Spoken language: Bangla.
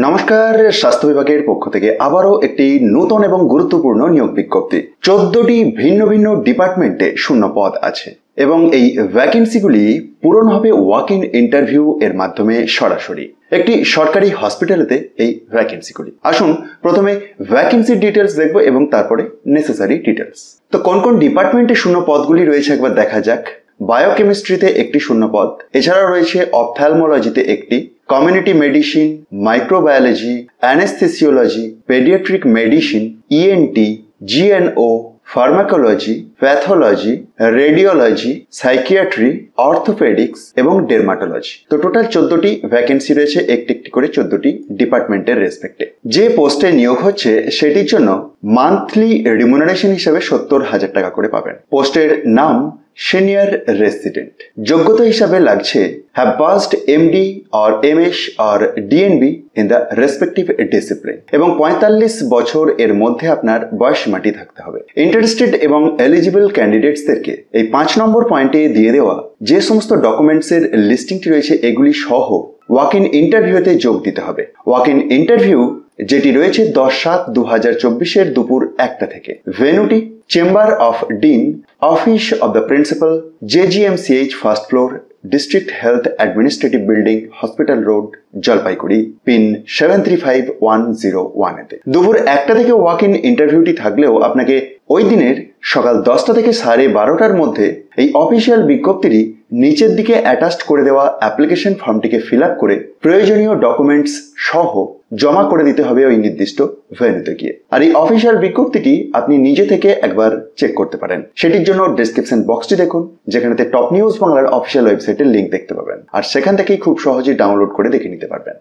নমস্কার, স্বাস্থ্য বিভাগের পক্ষ থেকে আবারও একটি নতুন এবং গুরুত্বপূর্ণ নিয়োগ বিজ্ঞপ্তি। 14টি ভিন্ন ভিন্ন ডিপার্টমেন্টে শূন্য পদ আছে এবং এই ভ্যাকেন্সিগুলি পূরণ হবে ওয়াক ইন ইন্টারভিউ এর মাধ্যমে সরাসরি একটি সরকারি হসপিটালেতে। এই ভ্যাকেন্সিগুলি আসুন প্রথমে ভ্যাকেন্সি ডিটেলস দেখব এবং তারপরে নেসেসারি ডিটেলস। তো কোন কোন ডিপার্টমেন্টে শূন্য পদগুলি রয়েছে একবার দেখা যাক। বায়োকেমিস্ট্রিতে একটি শূন্য পদ, এছাড়াও রয়েছে অপথ্যালমোলজিতে একটি, community medicine, microbiology, anaesthesiology, paediatric medicine, ENT, GNO, pharmacology, pathology, radiology, psychiatry, orthopaedics এবং ডেরমাটোলজি। তো টোটাল 14টি ভ্যাকেন্সি রয়েছে, একটি একটি করে 14টি ডিপার্টমেন্টের রেসপেক্টে। যে পোস্টে নিয়োগ হচ্ছে সেটির জন্য মান্থলি রিমুনারেশন হিসেবে 70,000 টাকা করে পাবেন। পোস্টের নাম সিনিয়র রেসিডেন্ট। যোগ্যতা হিসাবে লাগছে have passed MD or MS or DNB in the respective discipline এবং 45 বছর এর মধ্যে আপনার বয়সসীমাটি থাকতে হবে। ইন্টারেস্টেড এবং এলিজিবল ক্যান্ডিডেটসদেরকে এই 5 নম্বর পয়েন্টে দিয়ে দেওয়া যে সমস্ত ডকুমেন্টসের লিস্টিংটি রয়েছে এগুলি সহ ওয়াক ইন ইন্টারভিউতে যোগ দিতে হবে। ওয়াক ইন ইন্টারভিউ যেটি রয়েছে 10/7/2024 দুপুর 1টা থেকে। ভেন্যুটি chamber of dean, office of the principal, JGMCH first floor, district health administrative building, hospital road, Jalpaiguri, pin 735101 এতে। দুপুর 1টা থেকে ওয়াক ইন ইন্টারভিউটি থাকলেও আপনাকে ওই দিনের সকাল 10টা থেকে 12:30টার মধ্যে এই অফিসিয়াল বিজ্ঞপ্তিটি নিচের দিকে অ্যাটাচড করে দেওয়া অ্যাপ্লিকেশন ফর্মটিকে ফিল আপ করে প্রয়োজনীয় ডকুমেন্টস সহ জমা করে দিতে হবে ওই নির্দিষ্ট ভেন্যুতে গিয়ে। আর এই অফিসিয়াল বিজ্ঞপ্তিটি আপনি নিজে থেকে একবার চেক করতে পারেন। সেটির জন্য ডেসক্রিপশন বক্সটি দেখুন, যেখানেতে টপ নিউজ বাংলার অফিসিয়াল ওয়েবসাইটের লিঙ্ক দেখতে পাবেন, আর সেখান থেকেই খুব সহজেই ডাউনলোড করে দেখে নিতে পারবেন।